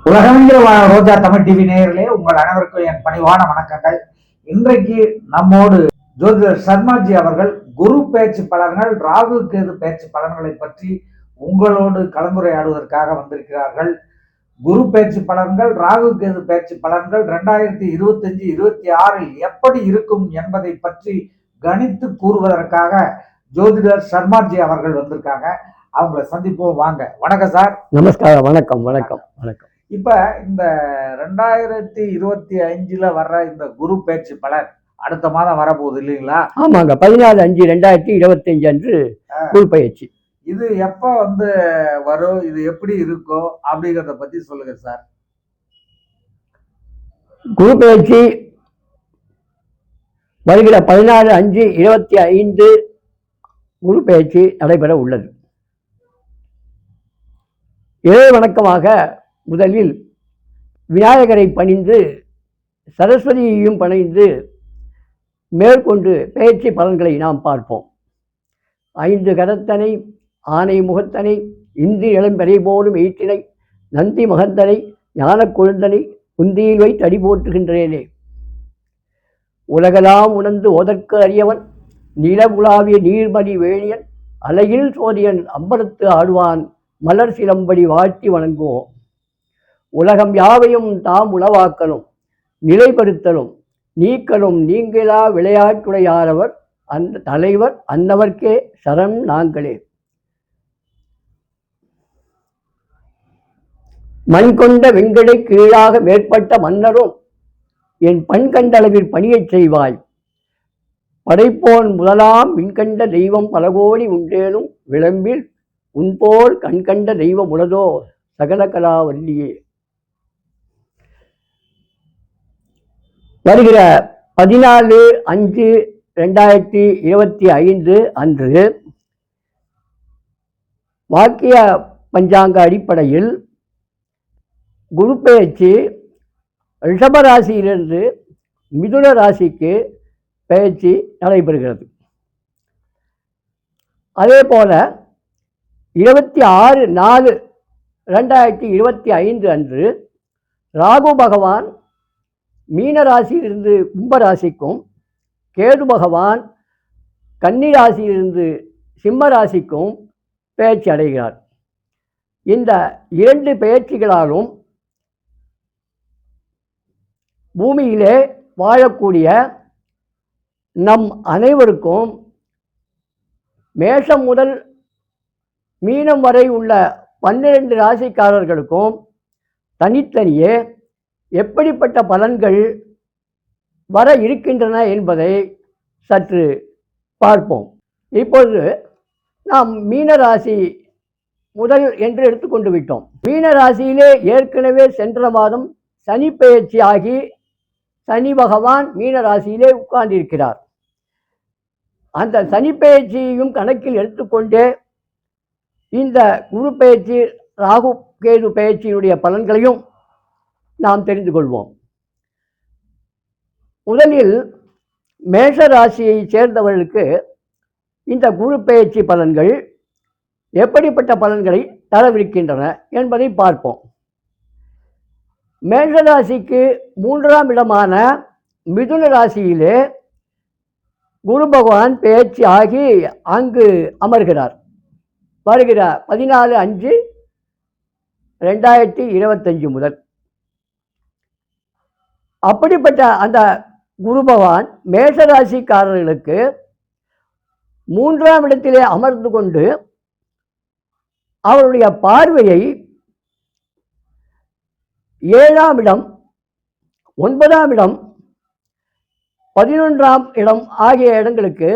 உலகமெங்கிற ரோஜா Tamil TV நேயர்களே, உங்கள் அனைவருக்கும் என் பணிவான வணக்கங்கள். இன்றைக்கு நம்மோடு ஜோதிடர் சர்மாஜி அவர்கள் குரு பேச்சு பலன்கள், ராகு கேது பேச்சு பலன்களை பற்றி உங்களோடு கலந்துரையாடுவதற்காக வந்திருக்கிறார்கள். குரு பேச்சு பலன்கள், ராகு கேது பேச்சு பலன்கள் 2025-26 எப்படி இருக்கும் என்பதை பற்றி கணித்து கூறுவதற்காக ஜோதிடர் சர்மாஜி அவர்கள் வந்திருக்காங்க. அவங்களை சந்திப்போம், வாங்க. வணக்கம் சார். நமஸ்காரம். வணக்கம் வணக்கம் வணக்கம். இப்ப இந்த 2025 வர்ற இந்த குரு பேச்சு பலன் அடுத்த மாதம் வரப்போகுது இல்லைங்களா? ஆமாங்க, 14/5/2025 அன்று குரு பயிற்சி. இது எப்ப வரும், இது எப்படி இருக்கும் அப்படிங்கிறத பத்தி சொல்லுங்க சார். குரு பயிற்சி வருகிற 14/5/25 குரு பயிற்சி நடைபெற உள்ளது. இறை வணக்கமாக முதலில் விநாயகரை பணிந்து சரஸ்வதியையும் பணிந்து மேற்கொண்டு பயிற்சி பலன்களை நாம் பார்ப்போம். 5 கரத்தனை, ஆனை முகத்தனை, இந்தி இளம்பெறை போலும் ஈட்டினை, நந்தி மகந்தனை, ஞான கொழுந்தனை, குந்தியில் வைத்து அடி போற்றுகின்றேனே. உலகலாம் உணர்ந்து ஓதற்கு அறியவன், நிலவுலாவிய நீர்மணி வேணியன், அலையில் சோதியன் அம்பலத்து ஆடுவான், மலர் சிலம்படி வாழ்த்தி வணங்குவோம். உலகம் யாவையும் தாம் உளவாக்கலும் நிலைப்படுத்தலும் நீக்கலும் நீங்களா விளையாட்டுடையாரவர் அந்த தலைவர் அன்னவர்க்கே சரண் நாங்களே. மண் கொண்ட வெங்கடை கீழாக மேற்பட்ட மன்னரும் என் பண் கண்டளவில் பணியச் செய்வாய். படைப்போன் முதலாம் விண்கண்ட தெய்வம் பலகோடி உண்டேனும் விளம்பில் உன்போல் கண்கண்ட தெய்வம் உளதோ சகலகலா வல்லியே. வருகிற 14/5/2025 அன்று வாக்கிய பஞ்சாங்க அடிப்படையில் குரு பெயர்ச்சி ரிஷபராசியிலிருந்து மிதுன ராசிக்கு பெயர்ச்சி நடைபெறுகிறது. அதே போல 26/4/2025 அன்று ராகு பகவான் மீன ராசியிலிருந்து கும்ப ராசிக்கும், கேது பகவான் கன்னி ராசியிலிருந்து சிம்ம ராசிக்கும் பெயர்ச்சி அடைகிறார். இந்த 2 பெயர்ச்சிகளாலும் பூமியிலே வாழக்கூடிய நம் அனைவருக்கும் மேஷம் முதல் மீனம் வரை உள்ள 12 ராசிக்காரர்களுக்கும் தனித்தனியே எப்படிப்பட்ட பலன்கள் வர இருக்கின்றன என்பதை சற்று பார்ப்போம். இப்பொழுது நாம் மீனராசி முதல் என்று எடுத்துக்கொண்டு விட்டோம். மீனராசியிலே ஏற்கனவே சென்ற மாதம் சனி பெயர்ச்சி ஆகி சனி பகவான் மீனராசியிலே உட்கார்ந்திருக்கிறார். அந்த சனி பெயர்ச்சியையும் கணக்கில் எடுத்துக்கொண்டே இந்த குரு பெயர்ச்சி ராகு கேது பெயர்ச்சியினுடைய பலன்களையும் நாம் தெரிந்து கொள்வோம். முதலில் மேஷ ராசியை சேர்ந்தவர்களுக்கு இந்த குரு பெயர்ச்சி பலன்கள் எப்படிப்பட்ட பலன்களை தரவிருக்கின்றன என்பதை பார்ப்போம். மேஷ ராசிக்கு 3ஆம் இடமான மிதுன ராசியிலே குரு பகவான் பெயர்ச்சி ஆகி அங்கு அமர்கிறார். வருகிற 14/5/2025 முதல். அப்படிப்பட்ட அந்த குரு பகவான் மேஷராசிக்காரர்களுக்கு 3ஆம் இடத்திலே அமர்ந்து கொண்டு அவருடைய பார்வையை 7ஆம் இடம், 9ஆம் இடம், 11ஆம் இடம் ஆகிய இடங்களுக்கு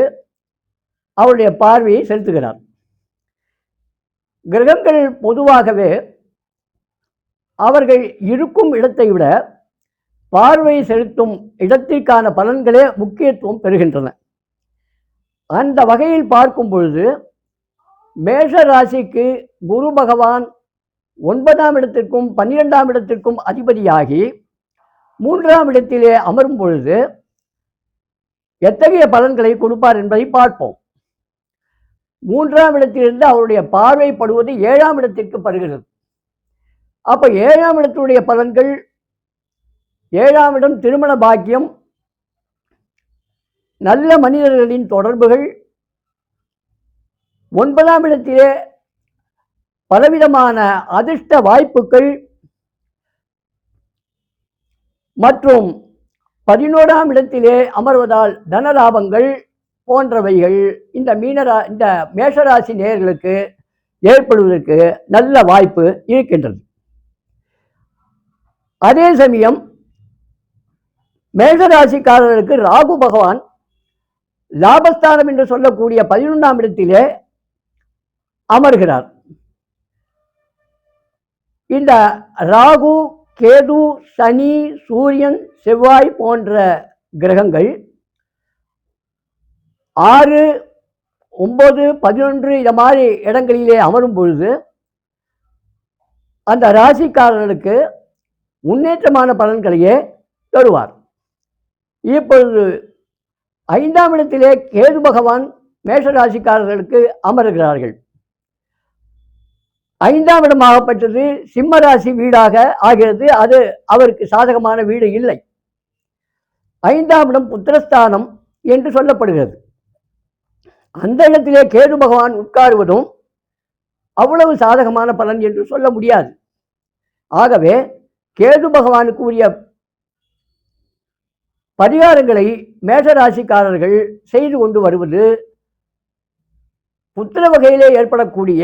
அவருடைய பார்வையை செலுத்துகிறார். கிரகங்கள் பொதுவாகவே அவர்கள் இருக்கும் இடத்தை விட பார்வை செலுத்தும் இடத்திற்கான பலன்களே முக்கியத்துவம் பெறுகின்றன. அந்த வகையில் பார்க்கும் பொழுது மேஷ ராசிக்கு குரு பகவான் 9ஆம் இடத்திற்கும் 12ஆம் இடத்திற்கும் அதிபதியாகி 3ஆம் இடத்திலே அமரும் பொழுது எத்தகைய பலன்களை கொடுப்பார் என்பதை பார்ப்போம். 3ஆம் இடத்திலிருந்து அவருடைய பார்வை படுவது 7ஆம் இடத்திற்கு படுகிறது. அப்ப 7ஆம் இடத்துடைய பலன்கள், 7ஆம் இடம் திருமண பாக்கியம், நல்ல மனிதர்களின் தொடர்புகள், 9ஆம் இடத்திலே பலவிதமான அதிர்ஷ்ட வாய்ப்புகள் மற்றும் 11ஆம் இடத்திலே அமர்வதால் தனலாபங்கள் போன்றவைகள் இந்த மேஷராசி நேயர்களுக்கு ஏற்படுவதற்கு நல்ல வாய்ப்பு இருக்கின்றது. அதே சமயம் மேஷராசிக்காரர்களுக்கு ராகு பகவான் லாபஸ்தானம் என்று சொல்லக்கூடிய 11ஆம் இடத்திலே அமர்கிறார். இந்த ராகு, கேது, சனி, சூரியன், செவ்வாய் போன்ற கிரகங்கள் 6, 9, 11 இந்த மாதிரி இடங்களிலே அமரும் பொழுது அந்த ராசிக்காரர்களுக்கு முன்னேற்றமான பலன்களையே தருவார். இப்பொழுது 5ஆம் இடத்திலே கேது பகவான் மேஷராசிக்காரர்களுக்கு அமர்கிறார்கள். 5ஆம் இடமாகப்பட்டது சிம்ம ராசி வீடாக ஆகிறது. அது அவருக்கு சாதகமான வீடு இல்லை. 5ஆம் இடம் புத்திரஸ்தானம் என்று சொல்லப்படுகிறது. அந்த இடத்திலே கேது பகவான் உட்காருவதும் அவ்வளவு சாதகமான பலன் என்று சொல்ல முடியாது. ஆகவே கேது பகவானுக்கு உரிய பரிகாரங்களை மேஷராசிக்காரர்கள் செய்து கொண்டு வருவது புத்திர வகையிலே ஏற்படக்கூடிய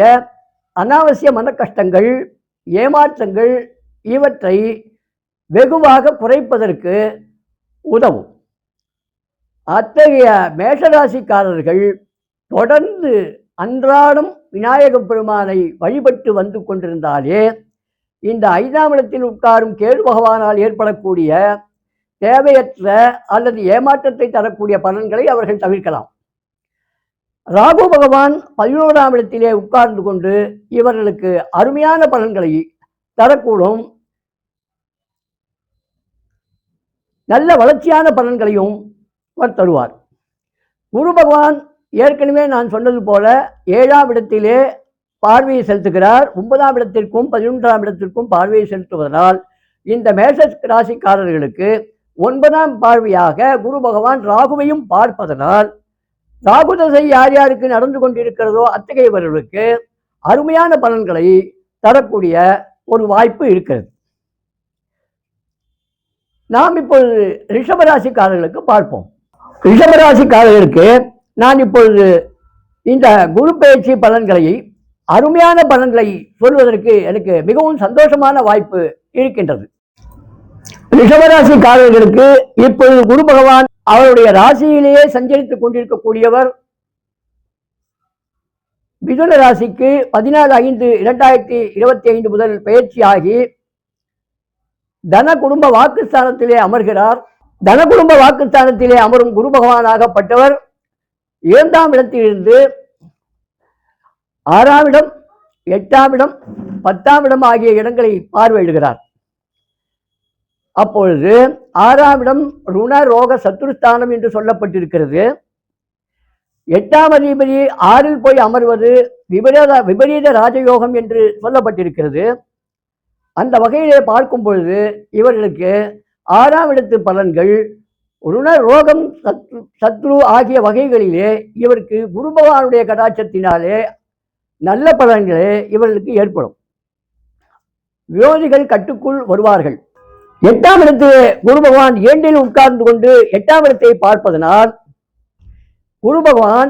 அனாவசிய மன கஷ்டங்கள், ஏமாற்றங்கள் இவற்றை வெகுவாக குறைப்பதற்கு உதவும். அத்தகைய மேஷராசிக்காரர்கள் தொடர்ந்து அன்றாடம் விநாயக பெருமானை வழிபட்டு வந்து கொண்டிருந்தாலே இந்த 5ஆம் இடத்தில் உட்காரும் கேது பகவானால் ஏற்படக்கூடிய தேவையற்ற அல்லது ஏமாற்றத்தை தரக்கூடிய பலன்களை அவர்கள் தவிர்க்கலாம். ராகு பகவான் 11ஆம் இடத்திலே உட்கார்ந்து கொண்டு இவர்களுக்கு அருமையான பலன்களை தரக்கூடும். நல்ல வளர்ச்சியான பலன்களையும் அவர் தருவார். குரு பகவான் ஏற்கனவே நான் சொன்னது போல 7ஆம் இடத்திலே பார்வையை செலுத்துகிறார். 9ஆம் இடத்திற்கும் 11ஆம் இடத்திற்கும் பார்வையை செலுத்துவதனால் இந்த மேஷ ராசிக்காரர்களுக்கு 9ஆம் பார்வையாக குரு பகவான் ராகுவையும் பார்ப்பதனால் ராகு தசை யார் யாருக்கு நடந்து கொண்டிருக்கிறதோ அத்தகையவர்களுக்கு அருமையான பலன்களை தரக்கூடிய ஒரு வாய்ப்பு இருக்கிறது. நாம் இப்பொழுது ரிஷபராசிக்காரர்களுக்கு பார்ப்போம். ரிஷபராசிக்காரர்களுக்கு நான் இப்பொழுது இந்த குரு பயிற்சி பலன்களை, அருமையான பலன்களை சொல்வதற்கு எனக்கு மிகவும் சந்தோஷமான வாய்ப்பு இருக்கின்றது. ரிஷபராசிக்காரர்களுக்கு இப்பொழுது குரு பகவான் அவருடைய ராசியிலேயே சஞ்சரித்துக் கொண்டிருக்கக்கூடியவர். மிதுன ராசிக்கு 14/5/2025 முதல் பயிற்சியாகி தன குடும்ப வாக்குஸ்தானத்திலே அமர்கிறார். தன குடும்ப வாக்குஸ்தானத்திலே அமரும் குரு பகவானாகப்பட்டவர் 7ஆம் இடத்திலிருந்து 6ஆம் இடம், 8ஆம் இடம், 10ஆம் இடம் ஆகிய இடங்களை பார்வையிடுகிறார். அப்பொழுது 6ஆம் இடம் ருண ரோக சத்துருஸ்தானம் என்று சொல்லப்பட்டிருக்கிறது. 8ஆம் அதிபதி 6இல் போய் அமர்வது விபரீத ராஜயோகம் என்று சொல்லப்பட்டிருக்கிறது. அந்த வகையிலே பார்க்கும் பொழுது இவர்களுக்கு 6ஆம் இடத்து பலன்கள் ருண ரோகம் சத்ரு ஆகிய வகைகளிலே இவருக்கு குரு பகவானுடைய கடாட்சத்தினாலே நல்ல பலன்களே இவர்களுக்கு ஏற்படும். விரோதிகள் கட்டுக்குள் வருவார்கள். 8ஆம் இடத்திலே குரு பகவான் 2இல் உட்கார்ந்து கொண்டு 8ஆம் இடத்தை பார்ப்பதனால் குரு பகவான்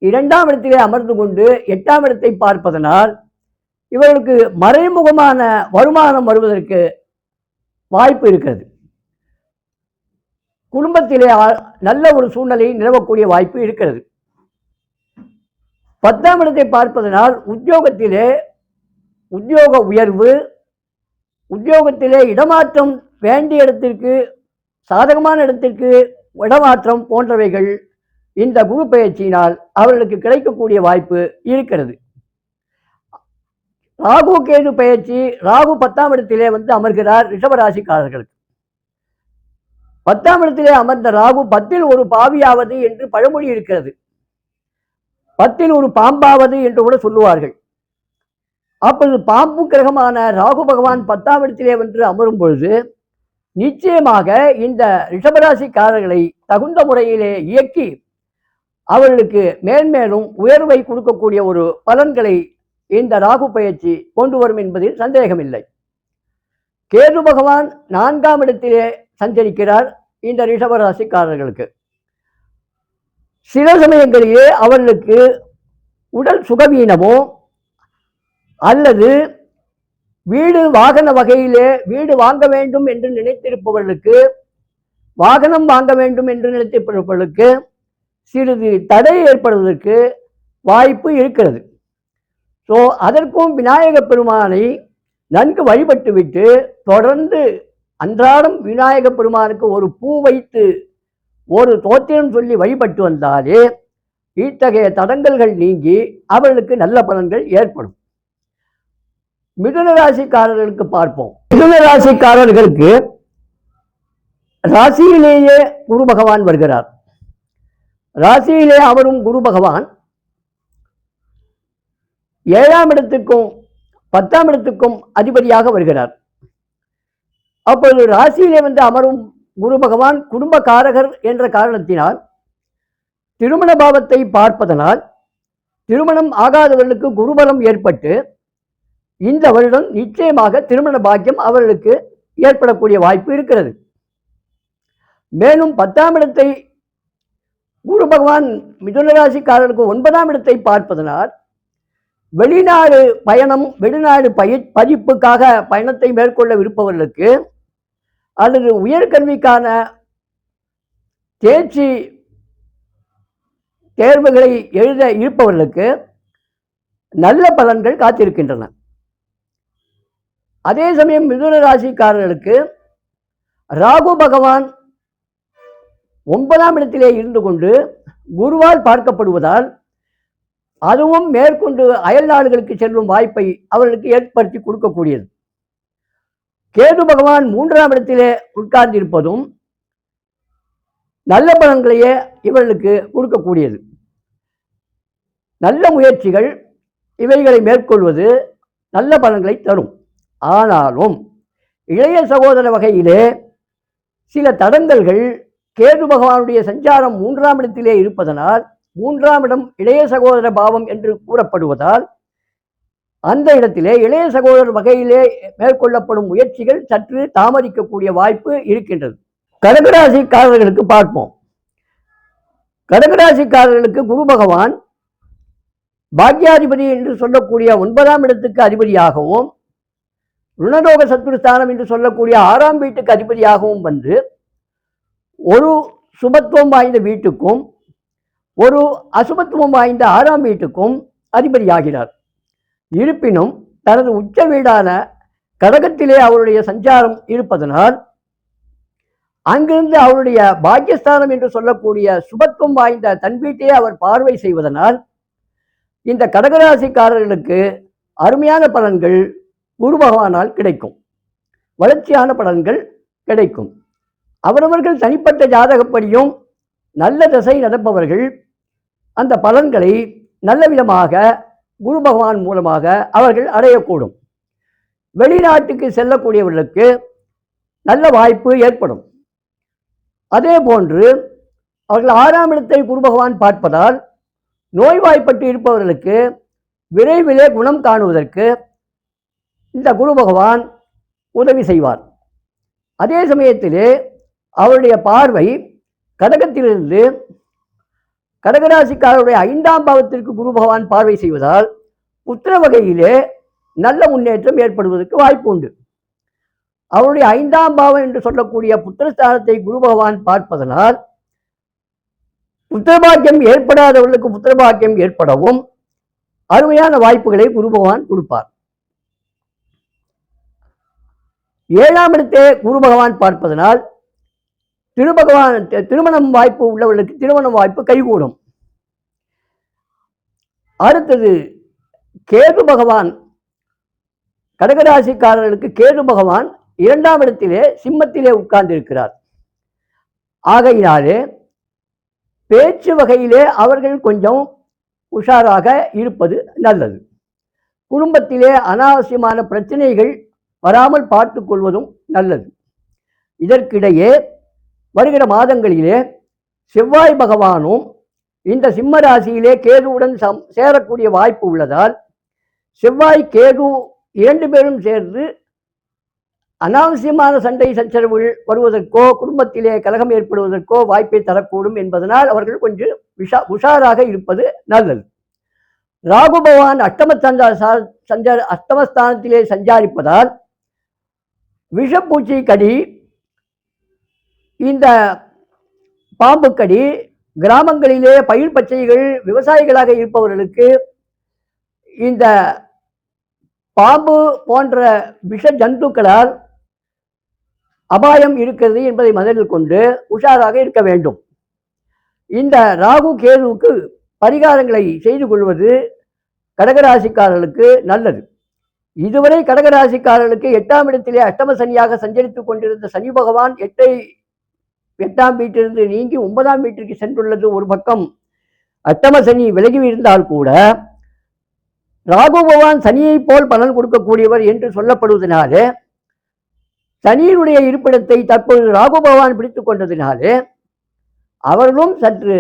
2ஆம் இடத்திலே அமர்ந்து கொண்டு 8ஆம் இடத்தை பார்ப்பதனால் இவர்களுக்கு மறைமுகமான வருமானம் வருவதற்கு வாய்ப்பு இருக்கிறது. குடும்பத்திலே நல்ல ஒரு சூழ்நிலை நிலவக்கூடிய வாய்ப்பு இருக்கிறது. 10ஆம் இடத்தை பார்ப்பதனால் உத்தியோகத்திலே உத்தியோக உயர்வு, உத்தியோகத்திலே இடமாற்றம், வேண்டிய இடத்திற்கு சாதகமான இடத்திற்கு இடமாற்றம் போன்றவைகள் இந்த குரு பயிற்சியினால் அவர்களுக்கு கிடைக்கக்கூடிய வாய்ப்பு இருக்கிறது. ராகு கேது பயிற்சி, ராகு 10ஆம் இடத்திலே வந்து அமர்கிறார் ரிஷபராசிக்காரர்களுக்கு. 10ஆம் இடத்திலே அமர்ந்த ராகு 10இல் ஒரு பாவியாவது என்று பழமொழி இருக்கிறது. 10இல் ஒரு பாம்பாவது என்று கூட சொல்லுவார்கள். அப்பொழுது பாம்பு கிரகமான ராகு பகவான் 10ஆம் இடத்திலே வந்து அமரும் பொழுது நிச்சயமாக இந்த ரிஷபராசிக்காரர்களை தகுந்த முறையிலே இயக்கி அவர்களுக்கு மேன்மேலும் உயர்வை கொடுக்கக்கூடிய ஒரு பலன்களை இந்த ராகு பயிற்சி கொண்டு வரும் என்பதில் சந்தேகமில்லை. கேது பகவான் 4ஆம் இடத்திலே சஞ்சரிக்கிறார். இந்த ரிஷபராசிக்காரர்களுக்கு சில சமயங்களிலே அவர்களுக்கு உடல் சுகவீனமோ அல்லது வீடு வாகன வகையிலே வீடு வாங்க வேண்டும் என்று நினைத்திருப்பவர்களுக்கு, வாகனம் வாங்க வேண்டும் என்று நினைத்திருப்பவர்களுக்கு சிறிது தடை ஏற்படுவதற்கு வாய்ப்பு இருக்கிறது. ஸோ அதற்கும் விநாயக பெருமானை நன்கு வழிபட்டுவிட்டு தொடர்ந்து அன்றாடம் விநாயக பெருமானுக்கு ஒரு பூ வைத்து ஒரு தோத்திரம் சொல்லி வழிபட்டு வந்தாலே இத்தகைய தடங்கல்கள் நீங்கி அவர்களுக்கு நல்ல பலன்கள் ஏற்படும். மிதுன ராசிக்காரர்களுக்கு பார்ப்போம். மிதுன ராசிக்காரர்களுக்கு ராசியிலேயே குரு பகவான் வருகிறார். ராசியிலே அவரும் குரு பகவான் 7ஆம் இடத்துக்கும் 10ஆம் இடத்துக்கும் அதிபதியாக வருகிறார். அப்பொழுது ராசியிலே வந்து அமரும் குரு பகவான் குடும்பக்காரகர் என்ற காரணத்தினால் திருமண பாவத்தை பார்ப்பதனால் திருமணம் ஆகாதவர்களுக்கு குருபலம் ஏற்பட்டு இந்த வருடம் நிச்சயமாக திருமண பாக்கியம் அவர்களுக்கு ஏற்படக்கூடிய வாய்ப்பு இருக்கிறது. மேலும் 10ஆம் இடத்தை குரு பகவான் மிதுன ராசிக்காரர்களுக்கு 9ஆம் இடத்தை பார்ப்பதனால் வெளிநாடு பயணம், வெளிநாடு பதிப்புக்காக பயணத்தை மேற்கொள்ள விருப்பவர்களுக்கு அல்லது உயர்கல்விக்கான தேர்ச்சி தேர்வுகளை எழுத இருப்பவர்களுக்கு நல்ல பலன்கள் காத்திருக்கின்றன. அதே சமயம் மிதுன ராசிக்காரர்களுக்கு ராகு பகவான் 9ஆம் இடத்திலே இருந்து கொண்டு குருவால் பார்க்கப்படுவதால் அதுவும் மேற்கொண்டு அயல் நாடுகளுக்கு செல்லும் வாய்ப்பை அவர்களுக்கு ஏற்படுத்தி கொடுக்கக்கூடியது. கேது பகவான் 3ஆம் இடத்திலே உட்கார்ந்திருப்பதும் நல்ல பலன்களையே இவர்களுக்கு கொடுக்கக்கூடியது. நல்ல முயற்சிகள் இவைகளை மேற்கொள்வது நல்ல பலன்களை தரும். ஆனாலும் இளைய சகோதர வகையிலே சில தடங்கல்கள் கேது பகவானுடைய சஞ்சாரம் 3ஆம் இடத்திலே இருப்பதனால் 3ஆம் இடம் இளைய சகோதர பாவம் என்று கூறப்படுவதால் அந்த இடத்திலே இளைய சகோதரர் வகையிலே மேற்கொள்ளப்படும் முயற்சிகள் சற்று தாமதிக்கக்கூடிய வாய்ப்பு இருக்கின்றது. கடகராசிக்காரர்களுக்கு பார்ப்போம். கடகராசிக்காரர்களுக்கு குரு பகவான் பாக்யாதிபதி என்று சொல்லக்கூடிய 9ஆம் இடத்துக்கு அதிபதியாகவும் ருணரோக சத்துருஸ்தானம் என்று சொல்லக்கூடிய 6ஆம் வீட்டுக்கு அதிபதியாகவும் வந்து ஒரு சுபத்துவம் வாய்ந்த வீட்டுக்கும் ஒரு அசுபத்துவம் வாய்ந்த 6ஆம் வீட்டுக்கும் அதிபதியாகிறார். இருப்பினும் தனது உச்ச வீடான கடகத்திலே அவருடைய சஞ்சாரம் இருப்பதனால் அங்கிருந்து அவருடைய பாக்கியஸ்தானம் என்று சொல்லக்கூடிய சுபத்துவம் வாய்ந்த தன் வீட்டையே அவர் பார்வை செய்வதனால் இந்த கடகராசிக்காரர்களுக்கு அருமையான பலன்கள் குரு பகவானால் கிடைக்கும். வளர்ச்சியான பலன்கள் கிடைக்கும். அவரவர்கள் தனிப்பட்ட ஜாதகப்படியும் நல்ல திசை நடப்பவர்கள் அந்த பலன்களை நல்ல விதமாக குரு பகவான் மூலமாக அவர்கள் அடையக்கூடும். வெளிநாட்டுக்கு செல்லக்கூடியவர்களுக்கு நல்ல வாய்ப்பு ஏற்படும். அதே போன்று அவர்கள் 6ஆம் இடத்தை குரு பகவான் பார்ப்பதால் நோய்வாய்ப்பட்டு இருப்பவர்களுக்கு விரைவிலே குணம் காணுவதற்கு இந்த குரு பகவான் உதவி செய்வார். அதே சமயத்திலே அவருடைய பார்வை கடகத்திலிருந்து கடகராசிக்காரருடைய 5ஆம் பாவத்திற்கு குரு பகவான் பார்வை செய்வதால் புத்திர வகையிலே நல்ல முன்னேற்றம் ஏற்படுவதற்கு வாய்ப்பு உண்டு. அவருடைய 5ஆம் பாவம் என்று சொல்லக்கூடிய புத்திரஸ்தானத்தை குரு பகவான் பார்ப்பதனால் புத்திரபாக்கியம் ஏற்படாதவர்களுக்கு புத்திரபாக்கியம் ஏற்படவும் அருமையான வாய்ப்புகளை குரு பகவான் கொடுப்பார். 7ஆம் இடத்தை குரு பகவான் பார்ப்பதனால் திருமணம் வாய்ப்பு உள்ளவர்களுக்கு திருமணம் வாய்ப்பு கைகூடும். அடுத்தது கேது பகவான் கடகராசிக்காரர்களுக்கு கேது பகவான் 2ஆம் இடத்திலே சிம்மத்திலே உட்கார்ந்திருக்கிறார். ஆகையினாலே பேச்சு வகையிலே அவர்கள் கொஞ்சம் உஷாராக இருப்பது நல்லது. குடும்பத்திலே அனாவசியமான பிரச்சனைகள் வராமல் பார்த்து கொள்வதும் நல்லது. இதற்கிடையே வருகிற மாதங்களிலே செவ்வாய் பகவானும் இந்த சிம்ம ராசியிலே கேதுவுடன் சேரக்கூடிய வாய்ப்பு உள்ளதால் செவ்வாய் கேது 2 பேரும் சேர்ந்து அனாவசியமான சண்டை சச்சரவுகள் வருவதற்கோ குடும்பத்திலே கலகம் ஏற்படுவதற்கோ வாய்ப்பை தரக்கூடும் என்பதனால் அவர்கள் கொஞ்சம் உஷாராக இருப்பது நல்லது. ராகு பகவான் அஷ்டமஸ்தானத்திலே சஞ்சாரிப்பதால் விஷப்பூச்சி கடி, இந்த பாம்பு கடி, கிராமங்களிலே பயிர் பச்சைகள் விவசாயிகளாக இருப்பவர்களுக்கு இந்த பாம்பு போன்ற விஷ ஜந்துக்களால் அபாயம் இருக்கிறது என்பதை மனதில் கொண்டு உஷாராக இருக்க வேண்டும். இந்த ராகு கேதுவுக்கு பரிகாரங்களை செய்து கொள்வது கடகராசிக்காரர்களுக்கு நல்லது. இதுவரை கடகராசிக்காரர்களுக்கு 8ஆம் இடத்திலே அஷ்டம சனியாக சஞ்சரித்துக் கொண்டிருந்த சனி பகவான் 8ஆம் வீட்டிலிருந்து நீங்கி 9ஆம் வீட்டிற்கு சென்றுள்ளது ஒரு பக்கம் அஷ்டம சனி விலகி இருந்தால் கூட ராகு பகவான் சனியை போல் பலன் கொடுக்கக்கூடியவர் என்று சொல்லப்படுவதனாலே சனியினுடைய இருப்பிடத்தை தற்போது ராகு பகவான் பிடித்துக் கொண்டதினாலே அவர்களும் சற்று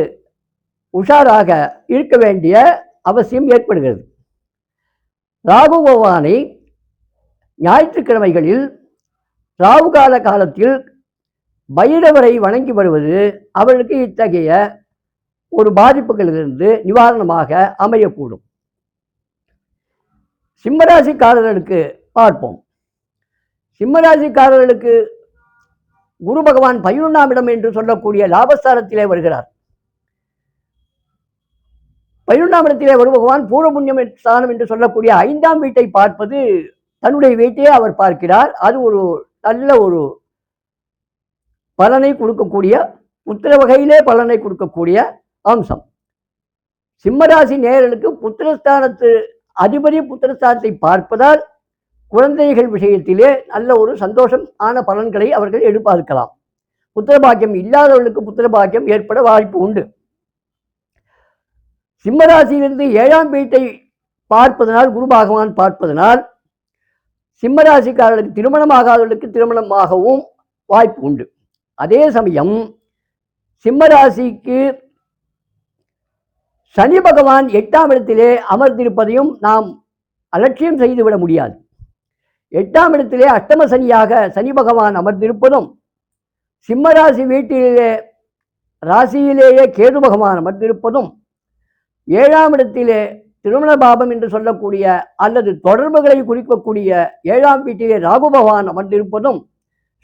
உஷாராக இருக்க வேண்டிய அவசியம் ஏற்படுகிறது. ராகு பகவானை ஞாயிற்றுக்கிழமைகளில் ராகு காலத்தில் பைரவரை வணங்கி வருவது அவர்களுக்கு இத்தகைய ஒரு பாதிப்புகளிலிருந்து நிவாரணமாக அமையக்கூடும். சிம்மராசிக்காரர்களுக்கு பார்ப்போம். சிம்மராசிக்காரர்களுக்கு குரு பகவான் 11ஆம் இடம் என்று சொல்லக்கூடிய லாபஸ்தானத்திலே வருகிறார். 11ஆம் இடத்திலே வரும் பகவான் பூர்வ புண்ணியம் ஸ்தானம் என்று சொல்லக்கூடிய 5ஆம் வீட்டை பார்ப்பது தன்னுடைய வீட்டையே அவர் பார்க்கிறார். அது ஒரு நல்ல ஒரு பலனை கொடுக்கக்கூடிய, புத்திர வகையிலே பலனை கொடுக்கக்கூடிய அம்சம். சிம்மராசி நேயர்களுக்கு புத்திரஸ்தானத்து அதிபதி புத்திரஸ்தானத்தை பார்ப்பதால் குழந்தைகள் விஷயத்திலே நல்ல ஒரு சந்தோஷம் ஆன பலன்களை அவர்கள் எதிர்பார்க்கலாம். புத்திரபாக்கியம் இல்லாதவர்களுக்கு புத்திரபாக்கியம் ஏற்பட வாய்ப்பு உண்டு. சிம்மராசியிலிருந்து 7ஆம் வீட்டை பார்ப்பதனால், குரு பகவான் பார்ப்பதனால் சிம்மராசிக்காரர்களுக்கு திருமணமாகாதவர்களுக்கு திருமணமாகவும் வாய்ப்பு உண்டு. அதே சமயம் சிம்மராசிக்கு சனி பகவான் 8ஆம் இடத்திலே அமர்ந்திருப்பதையும் நாம் அலட்சியம் செய்துவிட முடியாது. 8ஆம் இடத்திலே அஷ்டம சனியாக சனி பகவான் அமர்ந்திருப்பதும், சிம்மராசி வீட்டிலே ராசியிலேயே கேது பகவான் அமர்ந்திருப்பதும், 7ஆம் இடத்திலே திருமண பாபம் என்று சொல்லக்கூடிய அல்லது தொடர்புகளை குறிக்கக்கூடிய 7ஆம் வீட்டிலே ராகு பகவான் அமர்ந்திருப்பதும்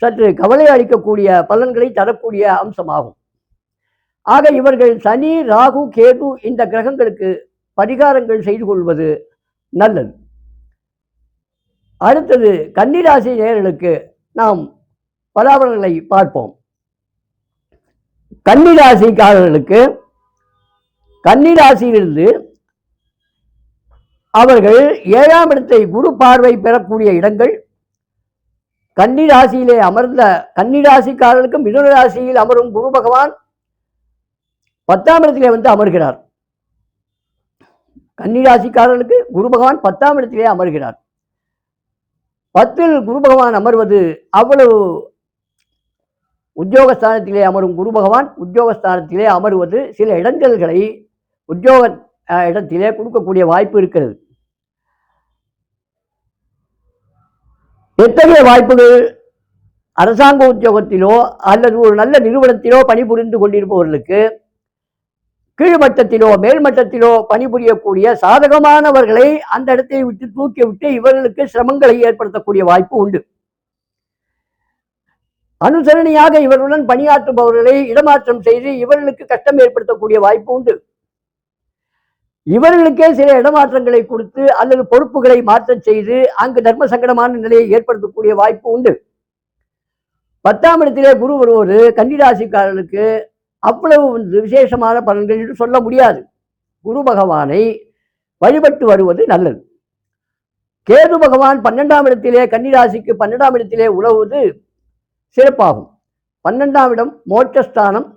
சற்று கவலை அளிக்கக்கூடிய பலன்களை தரக்கூடிய அம்சமாகும். ஆக இவர்கள் சனி, ராகு, கேது இந்த கிரகங்களுக்கு பரிகாரங்கள் செய்து கொள்வது நல்லது. அடுத்தது கன்னிராசி நேயர்களுக்கு நாம் பலாபலன்களை பார்ப்போம். கன்னிராசிக்காரர்களுக்கு கன்னிராசியிலிருந்து அவர்கள் 7ஆம் இடத்தை குரு பார்வை பெறக்கூடிய இடங்கள், கன்னிராசியிலே அமர்ந்த கன்னிராசிக்காரர்களுக்கு மிதுன ராசியில் அமரும் குரு பகவான் 10ஆம் இடத்திலே வந்து அமர்கிறார். கன்னிராசிக்காரர்களுக்கு குரு பகவான் 10ஆம் இடத்திலே அமர்கிறார். 10இல் குரு பகவான் அமர்வது அவ்வளவு, உத்தியோகஸ்தானத்திலே அமரும் குரு பகவான் உத்தியோகஸ்தானத்திலே அமர்வது சில இடங்கள்களை உத்தியோக இடத்திலே கொடுக்கக்கூடிய வாய்ப்பு இருக்கிறது. எத்தகைய வாய்ப்புகள்? அரசாங்க உத்தியோகத்திலோ அல்லது ஒரு நல்ல நிறுவனத்திலோ பணிபுரிந்து கொண்டிருப்பவர்களுக்கு கீழ்மட்டத்திலோ மேல்மட்டத்திலோ பணிபுரியக்கூடிய சாதகமானவர்களை அந்த இடத்தை விட்டு தூக்கிவிட்டு இவர்களுக்கு சிரமங்களை ஏற்படுத்தக்கூடிய வாய்ப்பு உண்டு. அனுசரணையாக இவர்களுடன் பணியாற்றுபவர்களை இடமாற்றம் செய்து இவர்களுக்கு கஷ்டம் ஏற்படுத்தக்கூடிய வாய்ப்பு உண்டு. இவர்களுக்கே சில இடமாற்றங்களை கொடுத்து அல்லது பொறுப்புகளை மாற்றம் செய்து அங்கு தர்ம சங்கடமான நிலையை ஏற்படுத்தக்கூடிய வாய்ப்பு உண்டு. 10ஆம் இடத்திலே குரு வருவது கன்னிராசிக்காரர்களுக்கு அவ்வளவு விசேஷமான பலன்கள் என்று சொல்ல முடியாது. குரு பகவானை வழிபட்டு வருவது நல்லது. கேது பகவான் 12ஆம் இடத்திலே கன்னிராசிக்கு 12ஆம் இடத்திலே உலவுவது சிறப்பாகும். 12ஆம் இடம் மோட்சஸ்தானம்.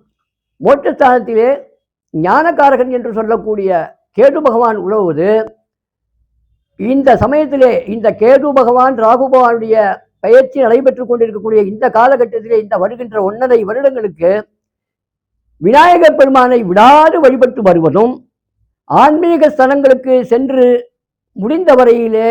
மோட்சஸ்தானத்திலே ஞானகாரகன் என்று சொல்லக்கூடிய கேது பகவான் உலவுவது இந்த சமயத்திலே இந்த கேது பகவான் ராகு பகவானுடைய பயிற்சி நடைபெற்றுக் கொண்டிருக்கக்கூடிய இந்த காலகட்டத்திலே இந்த வருகின்ற 1.5 வருடங்களுக்கு விநாயகர் பெருமானை விடாது வழிபட்டு வருவதும், ஆன்மீக ஸ்தலங்களுக்கு சென்று முடிந்த வரையிலே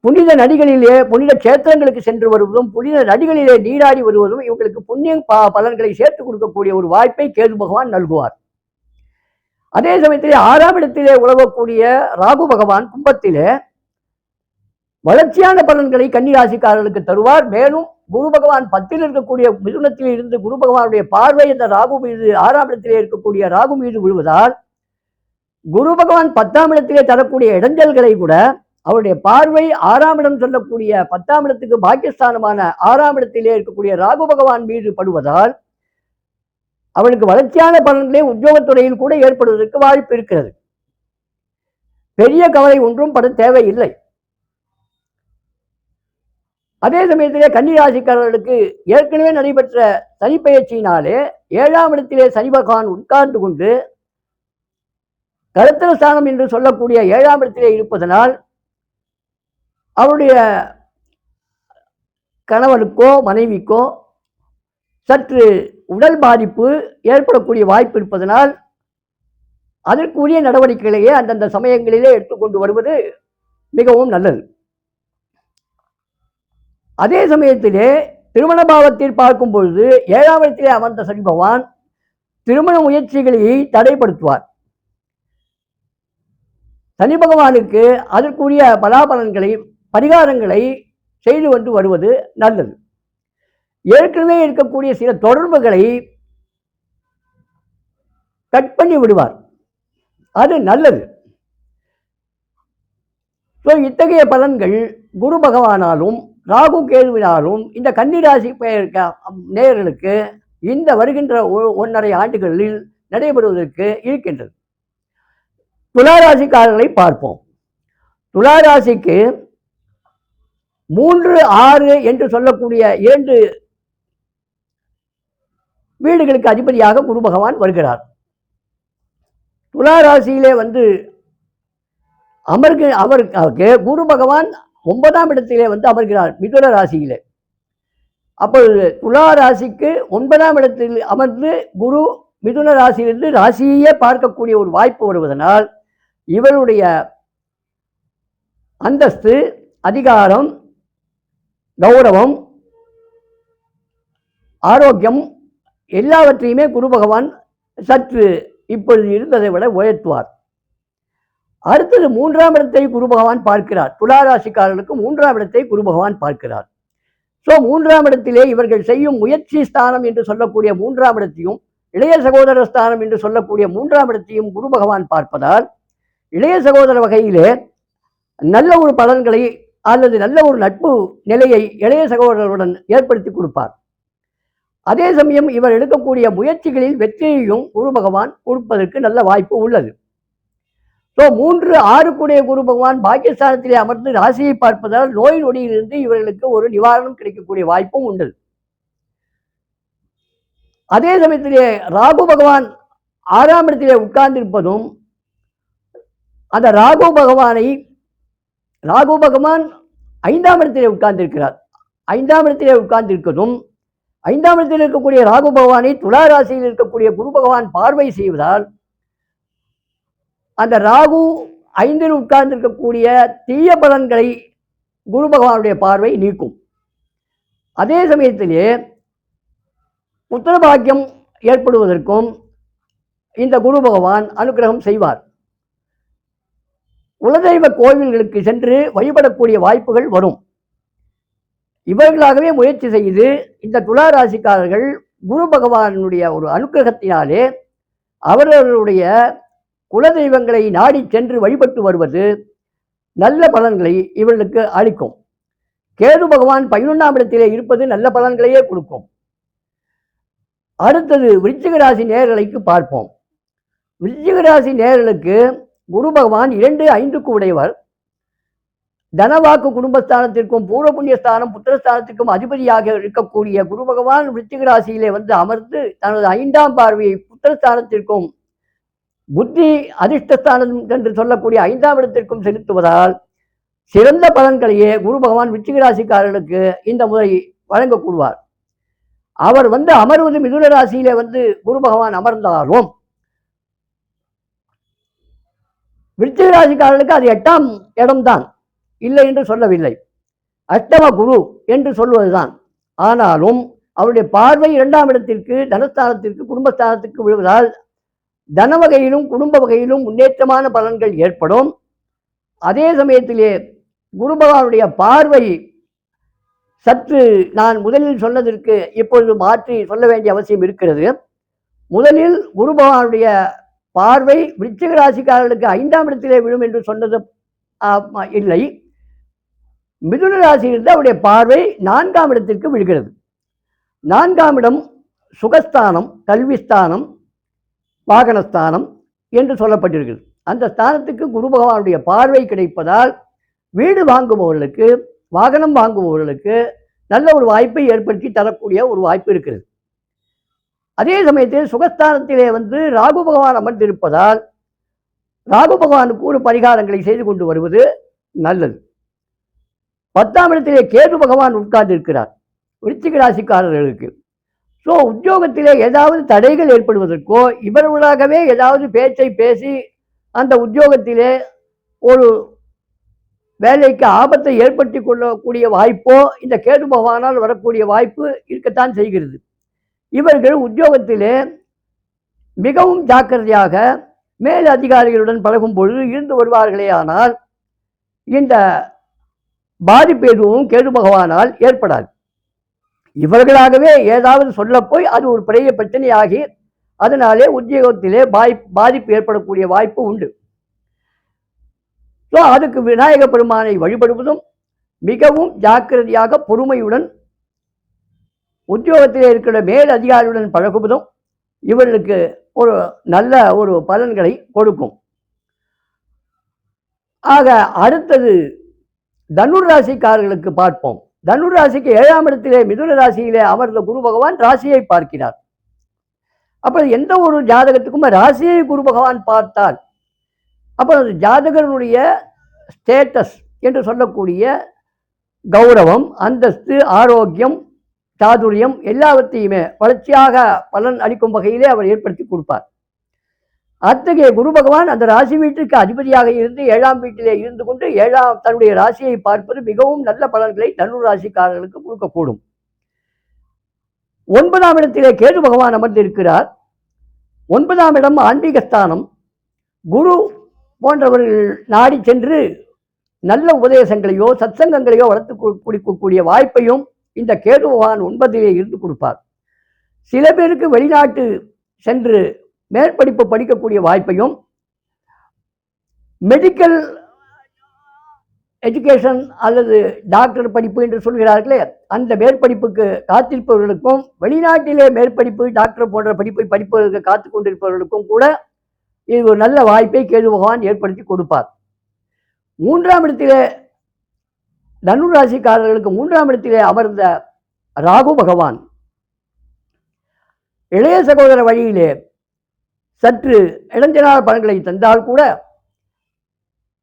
புனித நதிகளிலே புனித கஷேத்திரங்களுக்கு சென்று வருவதும், புனித நதிகளிலே நீராடி வருவதும் இவங்களுக்கு புண்ணிய பலன்களை சேர்த்து கொடுக்கக்கூடிய ஒரு வாய்ப்பை கேது பகவான் நல்குவார். அதே சமயத்திலே 6ஆம் இடத்திலே உலகக்கூடிய ராகு பகவான் கும்பத்திலே வளர்ச்சியான பலன்களை கன்னிராசிக்காரர்களுக்கு தருவார். மேலும் குரு பகவான் 10ல் இருக்கக்கூடிய மிதுனத்தில் இருந்து குரு பகவானுடைய பார்வை இந்த ராகு மீது 6ஆம் இடத்திலே இருக்கக்கூடிய ராகு மீது விழுவதால் குரு பகவான் 10ஆம் இடத்திலே தரக்கூடிய இடைஞ்சல்களை கூட அவருடைய பார்வை 6ஆம் இடம் சொல்லக்கூடிய 10ஆம் இடத்துக்கு பாக்கியஸ்தானமான 6ஆம் இடத்திலே இருக்கக்கூடிய ராகு பகவான் மீது படுவதால் அவளுக்கு வளர்ச்சியான பலன்களே உத்தியோகத்துறையில் கூட ஏற்படுவதற்கு வாய்ப்பு இருக்கிறது. பெரிய கவலை ஒன்றும் பட தேவையில்லை. அதே சமயத்திலே கன்னிராசிக்காரர்களுக்கு ஏற்கனவே நடைபெற்ற சனி பயிற்சியினாலே 7ஆம் இடத்திலே சனி பகவான் உட்கார்ந்து கொண்டு கலத்திர ஸ்தானம் என்று சொல்லக்கூடிய 7ஆம் இடத்திலே இருப்பதனால் அவருடைய கணவனுக்கோ மனைவிக்கோ சற்று உடல் பாதிப்பு ஏற்படக்கூடிய வாய்ப்பு இருப்பதனால் அதற்குரிய நடவடிக்கைகளையே அந்தந்த சமயங்களிலே எடுத்துக்கொண்டு வருவது மிகவும் நல்லது. அதே சமயத்திலே திருமண பாவத்தில் பார்க்கும் பொழுது 7ஆம் இடத்திலே அமர்ந்த சனி பகவான் திருமண முயற்சிகளை தடைப்படுத்துவார். சனி பகவானுக்கு அதற்குரிய பலாபலன்களை பரிகாரங்களை செய்து கொண்டு வருவது நல்லது. ஏற்கனவே இருக்கக்கூடிய சில தொடர்புகளை கட் பண்ணி விடுவார், அது நல்லது. இத்தகைய பலன்கள் குரு பகவானாலும் ராகு கேதுவினாலும் இந்த கன்னிராசி நேயர்களுக்கு இந்த வருகின்ற 1.5 ஆண்டுகளில் நடைபெறுவதற்கு இருக்கின்றது. துளாராசிக்காரர்களை பார்ப்போம். துளாராசிக்கு 3, 6 என்று சொல்லக்கூடிய 2 வீடுகளுக்கு அதிபதியாக குரு பகவான் வருகிறார். துளாராசியிலே வந்து அவருக்கு குரு பகவான் 9ஆம் இடத்திலே வந்து அமர்கிறார் மிதுன ராசியிலே. அப்பொழுது துலா ராசிக்கு 9ஆம் இடத்தில் அமர்ந்து குரு மிதுன ராசியிலிருந்து ராசியே பார்க்கக்கூடிய ஒரு வாய்ப்பு வருவதனால் இவருடைய அந்தஸ்து, அதிகாரம், கௌரவம், ஆரோக்கியம் எல்லாவற்றையுமே குரு பகவான் சற்று இப்பொழுது இருந்ததை விட உயர்த்துவார். அடுத்தது 3ஆம் இடத்தை குரு பகவான் பார்க்கிறார். துளாராசிக்காரர்களுக்கு 3ஆம் இடத்தை குரு பகவான் பார்க்கிறார். 3ஆம் இடத்திலே இவர்கள் செய்யும் முயற்சி ஸ்தானம் என்று சொல்லக்கூடிய 3ஆம் இடத்தையும், இளைய சகோதர ஸ்தானம் என்று சொல்லக்கூடிய 3ஆம் இடத்தையும் குரு பகவான் பார்ப்பதால் இளைய சகோதர வகையிலே நல்ல ஒரு பலன்களை அல்லது நல்ல ஒரு நட்பு நிலையை இளைய சகோதரருடன் ஏற்படுத்தி கொடுப்பார். அதே சமயம் இவர் எடுக்கக்கூடிய முயற்சிகளில் வெற்றியையும் குரு பகவான் கொடுப்பதற்கு நல்ல வாய்ப்பு உள்ளது. 3, 6 கூடிய குரு பகவான் பாக்கியஸ்தானத்திலே அமர்ந்து ராசியை பார்ப்பதால் நோய் நொடியிலிருந்து இவர்களுக்கு ஒரு நிவாரணம் கிடைக்கக்கூடிய வாய்ப்பும் உண்டு. அதே சமயத்திலே ராகு பகவான் 6ஆம் இடத்திலே உட்கார்ந்திருப்பதும் அந்த ராகு பகவான் 5ஆம் இடத்திலே உட்கார்ந்திருக்கிறார். 5ஆம் இடத்திலே உட்கார்ந்திருப்பதும் 5ஆம் இடத்தில் இருக்கக்கூடிய ராகு பகவானை துலா ராசியில் இருக்கக்கூடிய குரு பகவான் பார்வை செய்வதால் அந்த ராகு 5இல் உட்கார்ந்திருக்கக்கூடிய தீய பலன்களை குரு பகவானுடைய பார்வை நீக்கும். அதே சமயத்திலே புத்திர பாக்கியம் ஏற்படுவதற்கும் இந்த குரு பகவான் அனுகிரகம் செய்வார். குலதெய்வ கோவில்களுக்கு சென்று வழிபடக்கூடிய வாய்ப்புகள் வரும். இவர்களாகவே முயற்சி செய்து இந்த துலா ராசிக்காரர்கள் குரு பகவானுடைய ஒரு அனுகிரகத்தினாலே அவர்களுடைய குலதெய்வங்களை நாடி சென்று வழிபட்டு வருவது நல்ல பலன்களை இவர்களுக்கு அளிக்கும். கேது பகவான் 11ஆம் இடத்திலே இருப்பது நல்ல பலன்களையே கொடுக்கும். அடுத்தது விருச்சிக ராசி நேயர்களுக்கு பார்ப்போம். விருச்சிக ராசி நேயர்களுக்கு குரு பகவான் 2, 5க்கு உடையவர். தனவாக்கு குடும்பஸ்தானத்திற்கும் பூர்வ புண்ணியஸ்தானம் புத்திரஸ்தானத்திற்கும் அதிபதியாக இருக்கக்கூடிய குரு பகவான் விருச்சிக ராசியிலே வந்து அமர்ந்து தனது 5ஆம் பார்வையை புத்திரஸ்தானத்திற்கும் புத்தி அதிர்ஷ்டஸ்தானம் என்று சொல்லக்கூடிய 5ஆம் இடத்திற்கும் செலுத்துவதால் சிறந்த பலன்களையே குரு பகவான் விருச்சிக ராசிக்காரர்களுக்கு இந்த முறை வழங்கக்கூடுவார். அவர் அமர்வது மிதுன ராசியிலே குரு பகவான் அமர்ந்தாலும் விருச்சிக ராசிக்காரர்களுக்கு அது 8ஆம் இடம்தான், இல்லை என்று சொல்லவில்லை. அஷ்டம குரு என்று சொல்வதுதான். ஆனாலும் அவருடைய பார்வை 2ஆம் இடத்திற்கு, தனஸ்தானத்திற்கு, குடும்பஸ்தானத்திற்கு விழுவதால் தன வகையிலும் குடும்ப வகையிலும் முன்னேற்றமான பலன்கள் ஏற்படும். அதே சமயத்திலே குரு பகவானுடைய பார்வை சற்று நான் முதலில் சொன்னதற்கு இப்பொழுது மாற்றி சொல்ல வேண்டிய அவசியம் இருக்கிறது. முதலில் குரு பகவானுடைய பார்வை விருச்சிக ராசிக்காரர்களுக்கு 5ஆம் இடத்திலே விழும் என்று சொன்னது இல்லை. மிதுன ராசியிலிருந்து அவருடைய பார்வை 4ஆம் இடத்திற்கு விழுகிறது. 4ஆம் இடம் சுகஸ்தானம், கல்விஸ்தானம், வாகனஸ்தானம் என்று சொல்லப்பட்டிருக்கிறது. அந்த ஸ்தானத்துக்கு குரு பகவானுடைய பார்வை கிடைப்பதால் வீடு வாங்குபவர்களுக்கு, வாகனம் வாங்குபவர்களுக்கு நல்ல ஒரு வாய்ப்பை ஏற்படுத்தி தரக்கூடிய ஒரு வாய்ப்பு இருக்கிறது. அதே சமயத்தில் சுகஸ்தானத்திலே ராகு பகவான் அமர்ந்திருப்பதால் ராகு பகவானுக்கு ஒரு பரிகாரங்களை செய்து கொண்டு வருவது நல்லது. 10ஆம் இடத்திலே கேது பகவான் உட்கார்ந்திருக்கிறார் விருச்சிக ராசிக்காரர்களுக்கு. ஸோ உத்தியோகத்திலே ஏதாவது தடைகள் ஏற்படுவதற்கோ, இவர்களாகவே ஏதாவது பேச்சை பேசி அந்த உத்தியோகத்திலே ஒரு வேலைக்கு ஆபத்தை ஏற்படுத்தி கொள்ளக்கூடிய வாய்ப்போ இந்த கேது பகவானால் வரக்கூடிய வாய்ப்பு இருக்கத்தான் செய்கிறது. இவர்கள் உத்தியோகத்திலே மிகவும் ஜாக்கிரதையாக மேல் அதிகாரிகளுடன் பழகும் பொழுது இருந்து வருவார்களே ஆனால் இந்த பாதிப்பு எதுவும் கேது பகவானால் ஏற்படாது. இவர்களாகவே ஏதாவது சொல்லப்போய் அது ஒரு பெரிய பிரச்சனையாகி அதனாலே உத்தியோகத்திலே பாதிப்பு ஏற்படக்கூடிய வாய்ப்பு உண்டு. ஸோ அதுக்கு விநாயக பெருமானை வழிபடுவதும் மிகவும் ஜாக்கிரதையாக பொறுமையுடன் உத்தியோகத்திலே இருக்கிற மேல் அதிகாரியுடன் பழகுவதும் இவர்களுக்கு ஒரு நல்ல ஒரு பலன்களை கொடுக்கும். ஆக அடுத்தது தனுர் ராசிக்காரர்களுக்கு பார்ப்போம். தனுர் ராசிக்கு 7ஆம் இடத்திலே மிதுன ராசியிலே அமர்ந்த குரு பகவான் ராசியை பார்க்கிறார். அப்ப எந்த ஒரு ஜாதகத்துக்கும் ராசியை குரு பகவான் பார்த்தால் அப்போ அது ஜாதகனுடைய ஸ்டேட்டஸ் என்று சொல்லக்கூடிய கௌரவம், அந்தஸ்து, ஆரோக்கியம், சாதுரியம் எல்லாவற்றையுமே வளர்ச்சியாக பலன் அளிக்கும் வகையிலே அவர் ஏற்படுத்தி கொடுப்பார். அத்தகைய குரு பகவான் அந்த ராசி வீட்டுக்கு அதிபதியாக இருந்து 7ஆம் வீட்டிலே இருந்து கொண்டு தன்னுடைய ராசியை பார்ப்பது மிகவும் நல்ல பலன்களை தனுர் ராசிக்காரர்களுக்கு கொடுக்கக்கூடும். 9ஆம் இடத்திலே கேது பகவான் அமர்ந்திருக்கிறார். 9ஆம் இடம் ஆன்மீகஸ்தானம். குரு போன்றவர்கள் நாடி சென்று நல்ல உபதேசங்களையோ சத்சங்கங்களையோ வளர்த்து கொடுக்கக்கூடிய வாய்ப்பையும் இந்த கேது பகவான் 9இலே இருந்து கொடுப்பார். சில பேருக்கு வெளிநாட்டு சென்று மேற்படிப்பு படிக்கக்கூடிய வாய்ப்பையும், மெடிக்கல் எஜுகேஷன் அல்லது டாக்டர் படிப்பு என்று சொல்கிறார்களே அந்த மேற்படிப்புக்கு காத்திருப்பவர்களுக்கும், வெளிநாட்டிலே மேற்படிப்பு டாக்டர் போன்ற படிப்பை படிப்பதற்கு காத்து கொண்டிருப்பவர்களுக்கும் கூட இது ஒரு நல்ல வாய்ப்பை கேது பகவான் ஏற்படுத்தி கொடுப்பார். 3ஆம் இடத்திலே தனுர் ராசிக்காரர்களுக்கு 3ஆம் இடத்திலே அமர்ந்த ராகு பகவான் இளைய சகோதர வழியிலே சற்று இளைஞரான பலன்களை தந்தால் கூட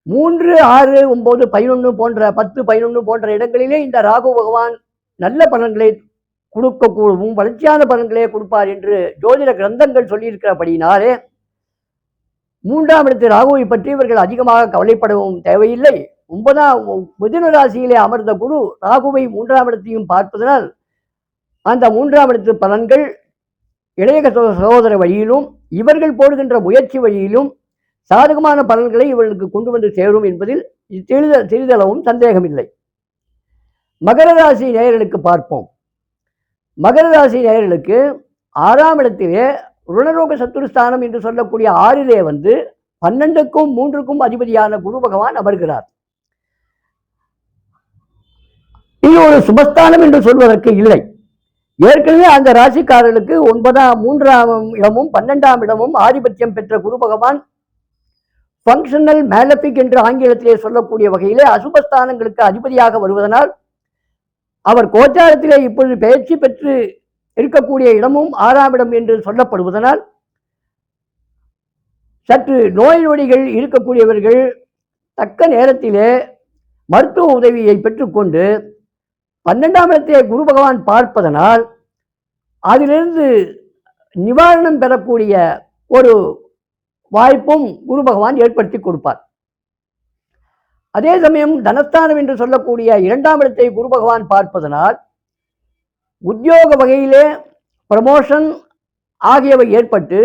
3, 6, 9, 11 போன்ற 10, 11 போன்ற இடங்களிலே இந்த ராகு பகவான் நல்ல பலன்களை கொடுக்கக்கூடும், வளர்ச்சியான பலன்களே கொடுப்பார் என்று ஜோதிட கிரந்தங்கள் சொல்லியிருக்கிறபடினாலே 3ஆம் இடத்து ராகுவை பற்றி இவர்கள் அதிகமாக கவலைப்படவும் தேவையில்லை. 9ஆம் மிதுன ராசியிலே அமர்ந்த குரு ராகுவை 3ஆம் இடத்தையும் பார்ப்பதனால் அந்த 3ஆம் இடத்து பலன்கள் இளைய சகோதர வழியிலும் இவர்கள் போடுகின்ற முயற்சி வழியிலும் சாதகமான பலன்களை இவர்களுக்கு கொண்டு வந்து சேரும் என்பதில் சிறிதளவும் சந்தேகமில்லை. மகர ராசி நேயர்களுக்கு பார்ப்போம். மகர ராசி நேயர்களுக்கு 6ஆம் இடத்திலே ருணரோக சத்துருஸ்தானம் என்று சொல்லக்கூடிய 6இலே 12க்கும் 3க்கும் அதிபதியான குரு பகவான் அமர்கிறார். இது ஒரு சுபஸ்தானம் என்று சொல்வதற்கு இல்லை. ஏற்கனவே அந்த ராசிக்காரர்களுக்கு 3ஆம் இடமும் 12ஆம் இடமும் ஆதிபத்தியம் பெற்ற குரு பகவான் ஃபங்க்ஷனல் மேலபிக் என்று ஆங்கிலத்திலே சொல்லக்கூடிய வகையிலே அசுபஸ்தானங்களுக்கு அதிபதியாக வருவதனால் அவர் கோச்சாரத்திலே இப்பொழுது பயிற்சி பெற்று இருக்கக்கூடிய இடமும் 6ஆம் இடம் என்று சொல்லப்படுவதனால் சற்று நோய் நொடிகள் இருக்கக்கூடியவர்கள் தக்க நேரத்திலே மருத்துவ உதவியை பெற்றுக்கொண்டு 12ஆம் இடத்திலே குரு பகவான் பார்ப்பதனால் அதிலிருந்து நிவாரணம் பெறக்கூடிய ஒரு வாய்ப்பும் குரு பகவான் ஏற்படுத்தி கொடுப்பார். அதே சமயம் தனஸ்தானம் என்று சொல்லக்கூடிய 2ஆம் இடத்தை குரு பகவான் பார்ப்பதனால் உத்தியோக வகையிலே ப்ரமோஷன் ஆகியவை ஏற்பட்டு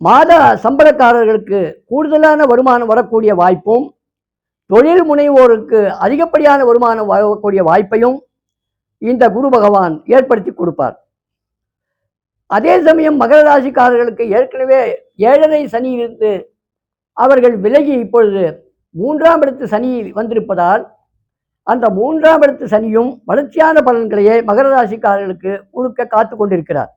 மாத சம்பளக்காரர்களுக்கு கூடுதலான வருமானம் வரக்கூடிய வாய்ப்பும், தொழில் முனைவோருக்கு அதிகப்படியான வருமானம் வரக்கூடிய வாய்ப்பையும் இந்த குரு பகவான் ஏற்படுத்தி கொடுப்பார். அதே சமயம் மகர ராசிக்காரர்களுக்கு ஏற்கனவே 7.5 சனி இருந்து அவர்கள் விலகி இப்பொழுது 3ஆம் இடத்து சனி வந்திருப்பதால் அந்த 3ஆம் இடத்து சனியும் வளர்ச்சியான பலன்களையே மகர ராசிக்காரர்களுக்கு கொடுக்க காத்து கொண்டிருக்கிறார்.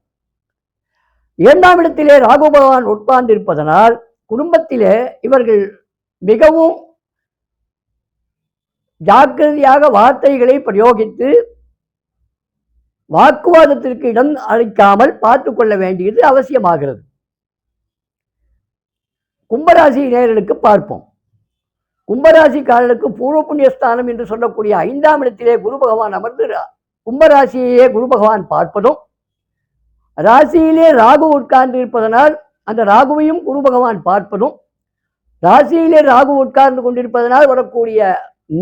2ஆம் இடத்திலே ராகு பகவான் உட்கார்ந்திருப்பதனால் குடும்பத்திலே இவர்கள் மிகவும் ஜாக்கிரதையாக வார்த்தைகளை பிரயோகித்து வாக்குவாதத்திற்கு இடம் அளிக்காமல் பார்த்து கொள்ள வேண்டியது அவசியமாகிறது. கும்பராசி நேயர்களுக்கு பார்ப்போம். கும்பராசிக்காரர்களுக்கு பூர்வ புண்ணியஸ்தானம் என்று சொல்லக்கூடிய 5ஆம் இடத்திலே குரு பகவான் அமர்ந்து கும்பராசியையே குரு பகவான் பார்ப்பதும், ராசியிலே ராகு உட்கார்ந்து இருப்பதனால் அந்த ராகுவையும் குரு பகவான் பார்ப்பதும், ராசியிலே ராகு உட்கார்ந்து கொண்டிருப்பதனால் வரக்கூடிய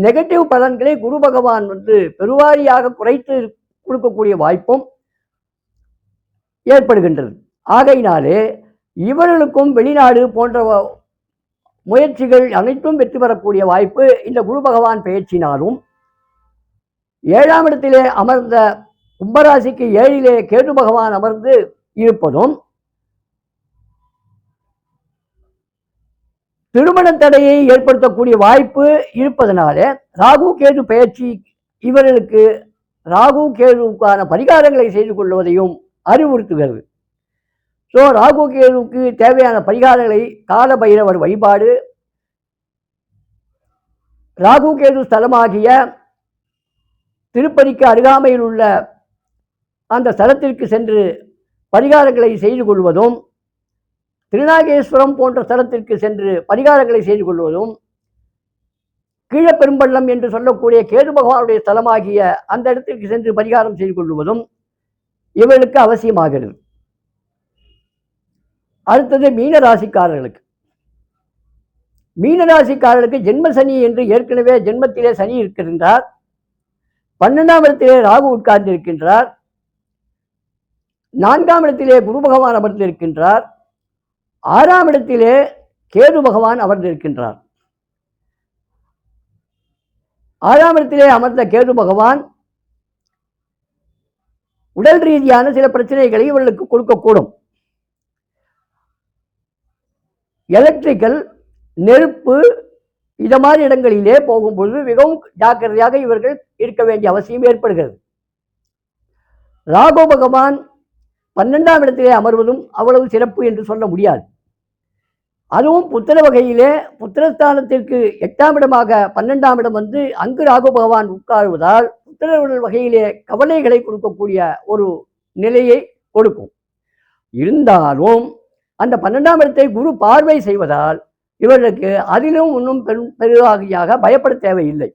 நெகட்டிவ் பலன்களை குரு பகவான் பெருவாரியாக குறைத்து கொடுக்கக்கூடிய வாய்ப்பும் ஏற்படுகின்றது. ஆகையினாலே இவர்களுக்கும் வெளிநாடு போன்ற முயற்சிகள் அனைத்தும் வெற்றி பெறக்கூடிய வாய்ப்பு இந்த குரு பகவான் பெயர்ச்சினாலும், 7ஆம் இடத்திலே அமர்ந்த கும்பராசிக்கு 7லே கேது பகவான் அமர்ந்து இருப்பதும் திருமண தடையை ஏற்படுத்தக்கூடிய வாய்ப்பு இருப்பதனாலே ராகு கேது பெயர்ச்சி இவர்களுக்கு ராகு கேதுவுக்கான பரிகாரங்களை செய்து கொள்வதையும் அறிவுறுத்துகிறது. ஸோ ராகு கேதுவுக்கு தேவையான பரிகாரங்களை கால பைரவர் வழிபாடு, ராகு கேது ஸ்தலமாகிய திருப்பதிக்கு அருகாமையில் உள்ள அந்த ஸ்தலத்திற்கு சென்று பரிகாரங்களை செய்து கொள்வதும், திருநாகேஸ்வரம் போன்ற ஸ்தலத்திற்கு சென்று பரிகாரங்களை செய்து கொள்வதும், கீழப்பெரும்பள்ளம் என்று சொல்லக்கூடிய கேது பகவானுடைய ஸ்தலமாகிய அந்த இடத்திற்கு சென்று பரிகாரம் செய்து கொள்வதும் இவர்களுக்கு அவசியமாகிறது. அடுத்தது மீனராசிக்காரர்களுக்கு. மீனராசிக்காரர்களுக்கு ஜென்ம சனி என்று ஏற்கனவே ஜென்மத்திலே சனி இருக்கின்றார். 12ஆம் இடத்திலே ராகு உட்கார்ந்து இருக்கின்றார். 4ஆம் இடத்திலே குரு பகவான் அமர்ந்திருக்கின்றார். 6ஆம் இடத்திலே கேது பகவான் அமர்ந்திருக்கின்றார். 6ஆம் இடத்திலே அமர்ந்த கேது பகவான் உடல் ரீதியான சில பிரச்சனைகளை இவர்களுக்கு கொடுக்கக்கூடும். எலக்ட்ரிக்கல், நெருப்பு இத மாதிரி இடங்களிலே போகும்பொழுது மிகவும் ஜாக்கிரதையாக இவர்கள் இருக்க வேண்டிய அவசியம் ஏற்படுகிறது. ராகு பகவான் 12ஆம் இடத்திலே அமர்வதும் அவ்வளவு சிறப்பு என்று சொல்ல முடியாது. அதுவும் புத்திர வகையிலே புத்திரஸ்தானத்திற்கு 8ஆம் இடமாக 12ஆம் இடம் வந்து அங்கு ராகு பகவான் உட்காருவதால் புத்திர வகையிலே கவலைகளை கொடுக்கக்கூடிய ஒரு நிலையை கொடுக்கும். இருந்தாலும் அந்த 12ஆம் இடத்தை குரு பார்வை செய்வதால் இவர்களுக்கு அதிலும் இன்னும் பெருவாகியாக பயப்பட தேவையில்லை.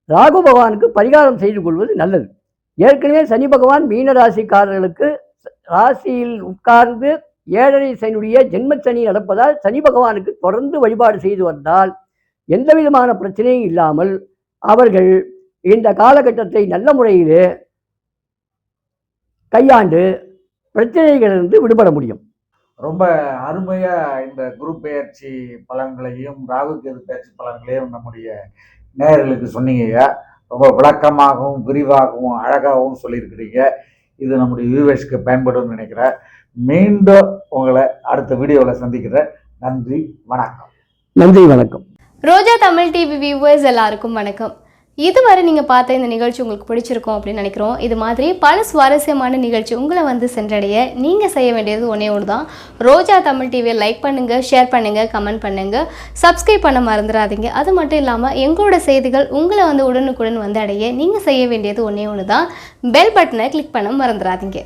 ராகு பகவானுக்கு பரிகாரம் செய்து கொள்வது நல்லது. ஏற்கனவே சனி பகவான் மீனராசிக்காரர்களுக்கு ராசியில் உட்கார்ந்து 7.5 சனியுடைய ஜென்ம சனி நடப்பதால் சனி பகவானுக்கு தொடர்ந்து வழிபாடு செய்து வந்தால் எந்த விதமான பிரச்சனையும் இல்லாமல் அவர்கள் இந்த காலகட்டத்தை நல்ல முறையிலே கையாண்டு பிரச்சனைகளிலிருந்து விடுபட முடியும். ரொம்ப அருமையா இந்த குரு பெயர்ச்சி பலன்களையும் ராகு கேது பெயர்ச்சி பலன்களையும் நம்முடைய நேயர்களுக்கு சொன்னீங்க. ரொம்ப விளக்கமாகவும் விரிவாகவும் அழகாகவும் சொல்லியிருக்கிறீங்க. இது நம்முடைய வியூவர்ஸ்க்கு பயன்படும் நினைக்கிறேன். மீண்டும் உங்களை அடுத்த வீடியோவில் சந்திக்கிறேன். நன்றி, வணக்கம். நன்றி, வணக்கம். ரோஜா தமிழ் டிவி வியூவர்ஸ் எல்லாருக்கும் வணக்கம். இதுவரை நீங்கள் பார்த்த இந்த நிகழ்ச்சி உங்களுக்கு பிடிச்சிருக்கும் அப்படின்னு நினைக்கிறோம். இது மாதிரி பல சுவாரஸ்யமான நிகழ்ச்சி உங்களை வந்து சென்றடைய நீங்கள் செய்ய வேண்டியது ஒன்றே ஒன்று தான். ரோஜா தமிழ் டிவியை லைக் பண்ணுங்கள், ஷேர் பண்ணுங்கள், கமெண்ட் பண்ணுங்கள், சப்ஸ்கிரைப் பண்ண மறந்துடாதீங்க. அது மட்டும் இல்லாமல் எங்களோட செய்திகள் உங்களை வந்து உடனுக்குடன் வந்து அடைய நீங்கள் செய்ய வேண்டியது ஒன்றே ஒன்று தான். பெல் பட்டனை கிளிக் பண்ண மறந்துடாதீங்க.